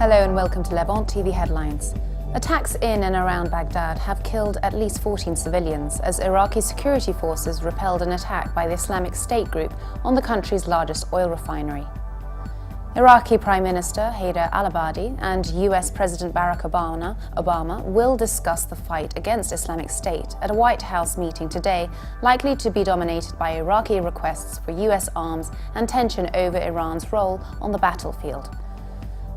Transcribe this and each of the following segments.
Hello and welcome to Levant TV headlines. Attacks in and around Baghdad have killed at least 14 civilians as Iraqi security forces repelled an attack by the Islamic State group on the country's largest oil refinery. Iraqi Prime Minister al-Abadi and US President Barack Obama will discuss the fight against Islamic State at a White House meeting today, likely to be dominated by Iraqi requests for US arms and tension over Iran's role on the battlefield.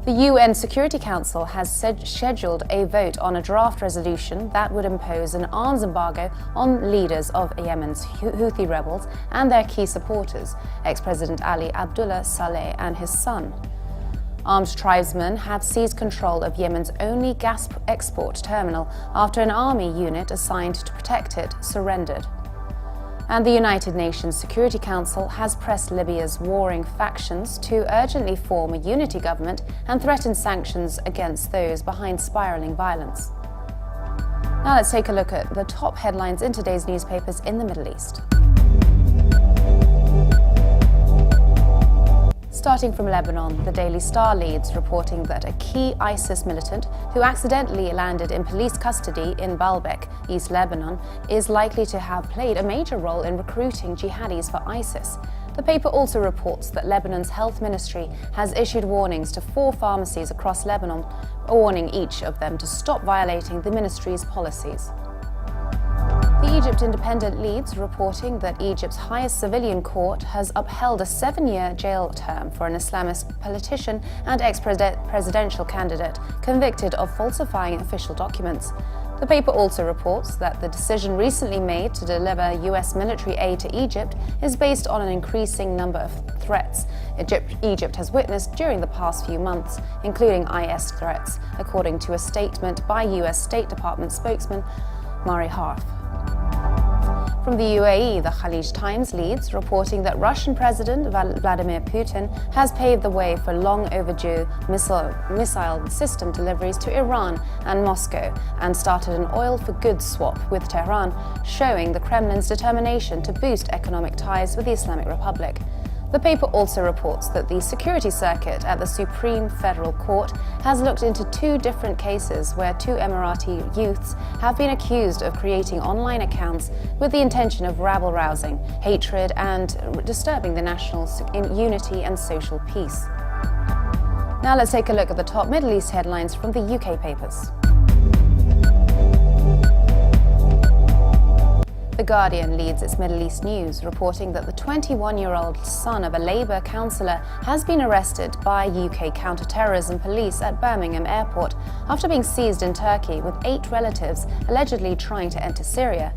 The UN Security Council has scheduled a vote on a draft resolution that would impose an arms embargo on leaders of Yemen's Houthi rebels and their key supporters, ex-President Ali Abdullah Saleh and his son. Armed tribesmen have seized control of Yemen's only gas export terminal after an army unit assigned to protect it surrendered. And the United Nations Security Council has pressed Libya's warring factions to urgently form a unity government and threaten sanctions against those behind spiraling violence. Now let's take a look at the top headlines in today's newspapers in the Middle East. Starting from Lebanon, the Daily Star leads, reporting that a key ISIS militant who accidentally landed in police custody in Baalbek, East Lebanon, is likely to have played a major role in recruiting jihadis for ISIS. The paper also reports that Lebanon's health ministry has issued warnings to 4 pharmacies across Lebanon, warning each of them to stop violating the ministry's policies. The Egypt Independent leads, reporting that Egypt's highest civilian court has upheld a 7-year jail term for an Islamist politician and ex-presidential candidate convicted of falsifying official documents. The paper also reports that the decision recently made to deliver US military aid to Egypt is based on an increasing number of threats Egypt has witnessed during the past few months, including IS threats, according to a statement by US State Department spokesman Mari Harf. From the UAE, the Khalij Times leads, reporting that Russian President Vladimir Putin has paved the way for long overdue missile system deliveries to Iran and Moscow and started an oil for goods swap with Tehran, showing the Kremlin's determination to boost economic ties with the Islamic Republic. The paper also reports that the security circuit at the Supreme Federal Court has looked into 2 different cases where 2 Emirati youths have been accused of creating online accounts with the intention of rabble-rousing, hatred and disturbing the national unity and social peace. Now let's take a look at the top Middle East headlines from the UK papers. The Guardian leads its Middle East news, reporting that the 21-year-old son of a Labour councillor has been arrested by UK counter-terrorism police at Birmingham Airport after being seized in Turkey with 8 relatives allegedly trying to enter Syria.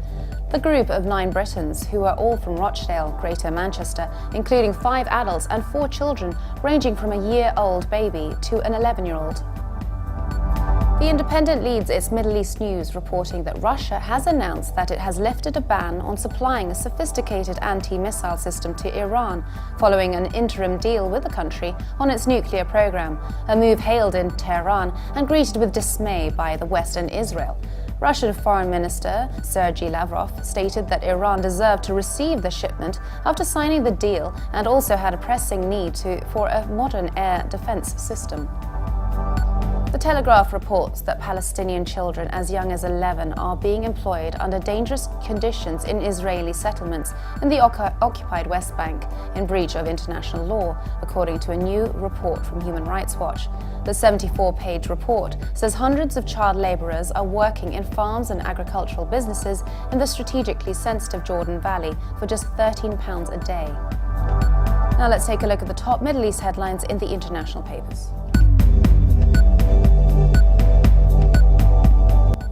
The group of 9 Britons, who are all from Rochdale, Greater Manchester, including 5 adults and 4 children ranging from a year-old baby to an 11-year-old. The Independent leads its Middle East news, reporting that Russia has announced that it has lifted a ban on supplying a sophisticated anti-missile system to Iran, following an interim deal with the country on its nuclear program, a move hailed in Tehran and greeted with dismay by the West and Israel. Russian Foreign Minister Sergei Lavrov stated that Iran deserved to receive the shipment after signing the deal and also had a pressing need for a modern air defense system. The Telegraph reports that Palestinian children as young as 11 are being employed under dangerous conditions in Israeli settlements in the occupied West Bank in breach of international law, according to a new report from Human Rights Watch. The 74-page report says hundreds of child laborers are working in farms and agricultural businesses in the strategically sensitive Jordan Valley for just £13 a day. Now let's take a look at the top Middle East headlines in the international papers.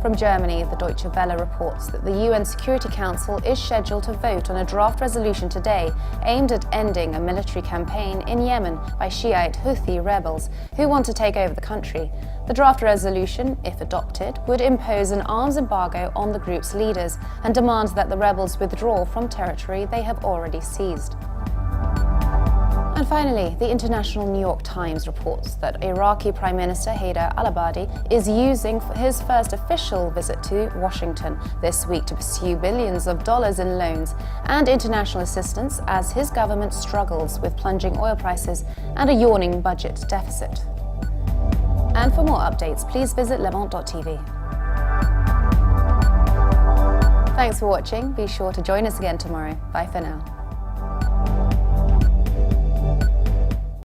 From Germany, the Deutsche Welle reports that the UN Security Council is scheduled to vote on a draft resolution today aimed at ending a military campaign in Yemen by Shiite Houthi rebels who want to take over the country. The draft resolution, if adopted, would impose an arms embargo on the group's leaders and demand that the rebels withdraw from territory they have already seized. And finally, the International New York Times reports that Iraqi Prime Minister al-Abadi is using his first official visit to Washington this week to pursue billions of dollars in loans and international assistance as his government struggles with plunging oil prices and a yawning budget deficit. And for more updates, please visit levant.tv. Thanks for watching. Be sure to join us again tomorrow. Bye for now.